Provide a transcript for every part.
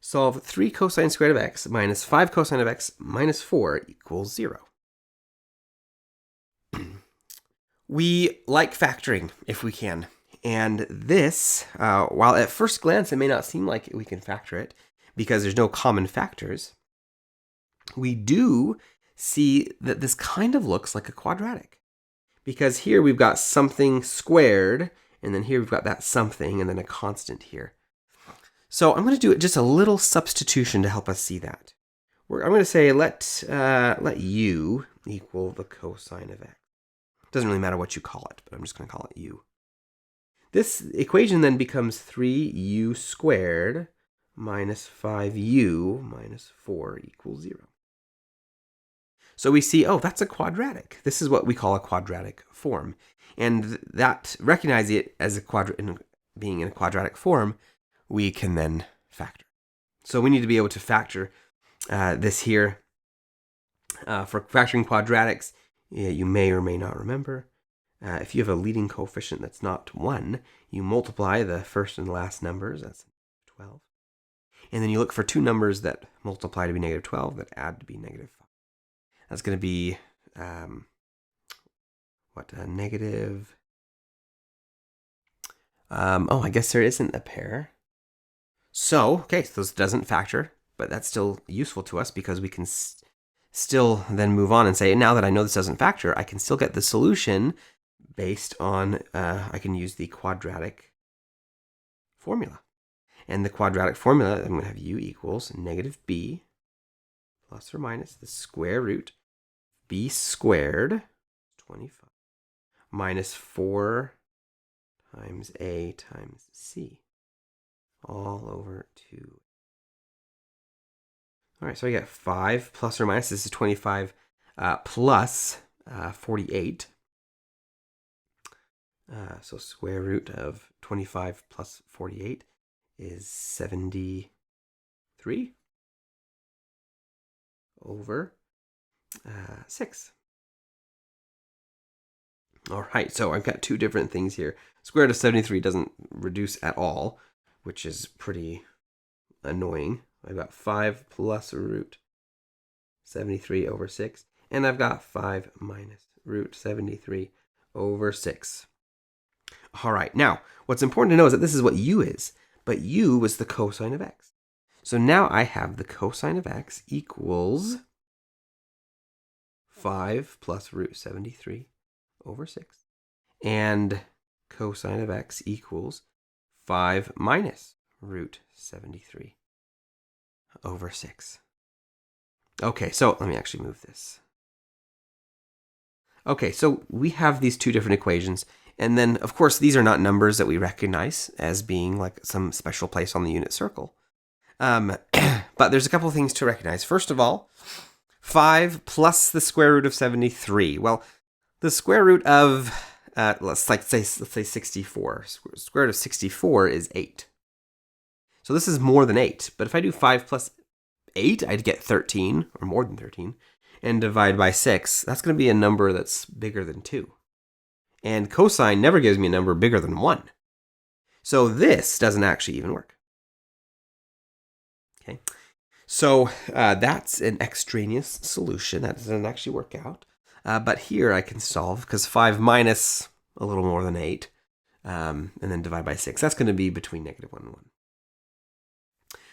Solve 3 cosine squared of x minus 5 cosine of x minus 4 equals 0. We like factoring if we can. And this, while at first glance it may not seem like we can factor it because there's no common factors, we do see that this kind of looks like a quadratic. Because here we've got something squared, and then here we've got that something, and then a constant here. So I'm going to do just a little substitution to help us see that. I'm going to say let u equal the cosine of x. Doesn't really matter what you call it, but I'm just going to call it u. This equation then becomes 3u squared minus 5u minus 4 equals 0. So we see, oh, that's a quadratic. This is what we call a quadratic form. And that, recognizing it as being in a quadratic form, we can then factor. So we need to be able to factor this here. For factoring quadratics, you may or may not remember, if you have a leading coefficient that's not 1, you multiply the first and last numbers, that's 12. And then you look for two numbers that multiply to be negative 12, that add to be negative 5. That's going to be, negative... I guess there isn't a pair. So, okay, so this doesn't factor, but that's still useful to us because we can still then move on and say, now that I know this doesn't factor, I can still get the solution based on, I can use the quadratic formula. And the quadratic formula, I'm going to have u equals negative b plus or minus the square root b squared, 25, minus 4 times a times c, all over 2. All right, so I get 5 plus or minus, this is 25 plus 48. So square root of 25 plus 48 is 73 over 6. All right, so I've got two different things here. Square root of 73 doesn't reduce at all, which is pretty annoying. I've got 5 plus root 73 over 6, and I've got 5 minus root 73 over 6. All right, now, what's important to know is that this is what u is, but u was the cosine of x. So now I have the cosine of x equals 5 plus root 73 over 6, and cosine of x equals 5 minus root 73 over 6. Okay, so let me actually move this. Okay, so we have these two different equations, and then, of course, these are not numbers that we recognize as being like some special place on the unit circle. But there's a couple of things to recognize. First of all, 5 plus the square root of 73. Well, the square root of, let's say 64. Square root of 64 is 8. So this is more than 8. But if I do 5 plus 8, I'd get 13, or more than 13, and divide by 6. That's going to be a number that's bigger than 2. And cosine never gives me a number bigger than 1. So this doesn't actually even work. Okay, so that's an extraneous solution. That doesn't actually work out. But here I can solve, because 5 minus a little more than 8, and then divide by 6. That's going to be between negative 1 and 1.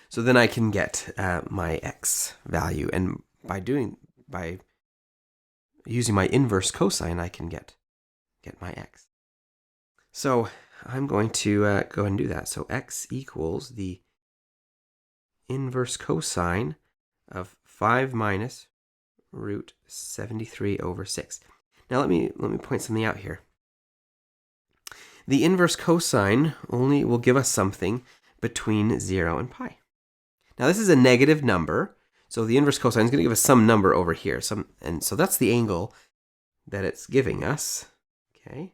So then I can get my x value, and by using my inverse cosine, I can get my x. So I'm going to go ahead and do that. So x equals the inverse cosine of 5 minus root 73 over 6. Now let me point something out here. The inverse cosine only will give us something between 0 and pi. Now this is a negative number, so the inverse cosine is going to give us some number over here. And so that's the angle that it's giving us. Okay.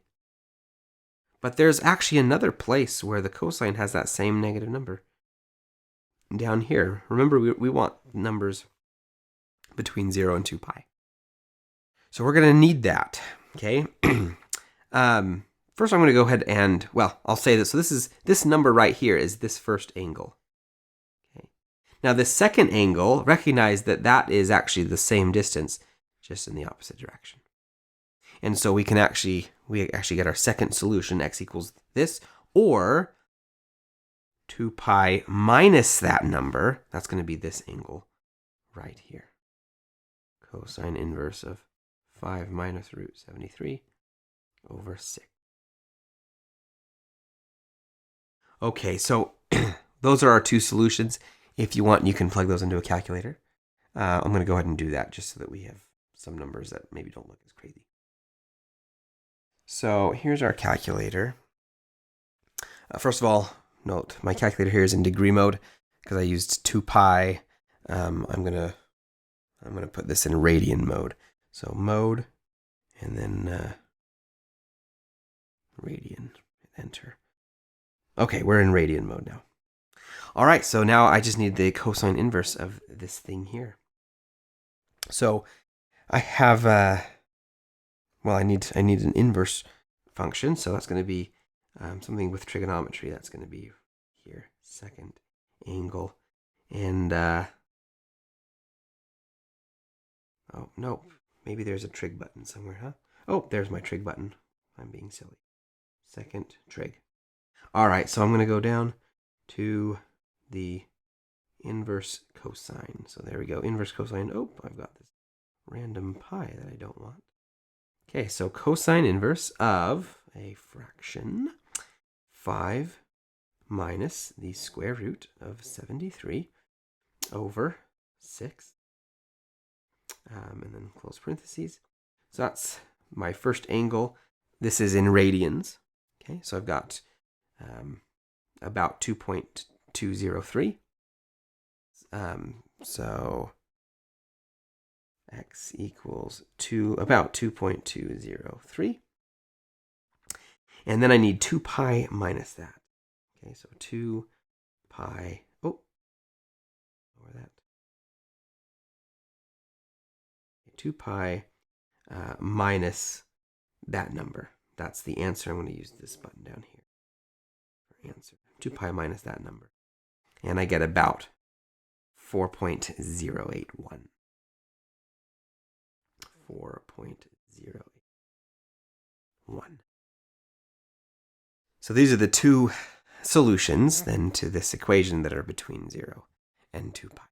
But there's actually another place where the cosine has that same negative number. Down here. Remember, we want numbers between 0 and 2 pi. So we're going to need that. Okay. First I'm going to go ahead and, well, I'll say this. So this number right here is this first angle. Okay. Now the second angle, recognize that that is actually the same distance, just in the opposite direction. And so we actually get our second solution, x equals this, or 2 pi minus that number. That's going to be this angle right here. Cosine inverse of 5 minus root 73 over 6. Okay, so those are our two solutions. If you want, you can plug those into a calculator. I'm going to go ahead and do that just so that we have some numbers that maybe don't look as crazy. So here's our calculator. First of all, note my calculator here is in degree mode because I used 2 pi. I'm gonna put this in radian mode. So mode, and then radian. Enter. Okay, we're in radian mode now. All right, so now I just need the cosine inverse of this thing here. So I have I need an inverse function, so that's going to be something with trigonometry. That's going to be here, second angle, and oh no, maybe there's a trig button somewhere, huh? Oh, there's my trig button. I'm being silly. Second trig. All right, so I'm going to go down to the inverse cosine. So there we go, inverse cosine. Oh, I've got this random pi that I don't want. Okay, so cosine inverse of a fraction 5 minus the square root of 73 over 6, and then close parentheses. So that's my first angle. This is in radians. Okay, so I've got about 2.203. So x equals about 2.203. And then I need 2 pi minus that. Okay, so 2 pi, lower that. 2 pi minus that number. That's the answer. I'm going to use this button down here for answer. 2 pi minus that number. And I get about 4.081. 4.081. So these are the two solutions then to this equation that are between 0 and 2 pi.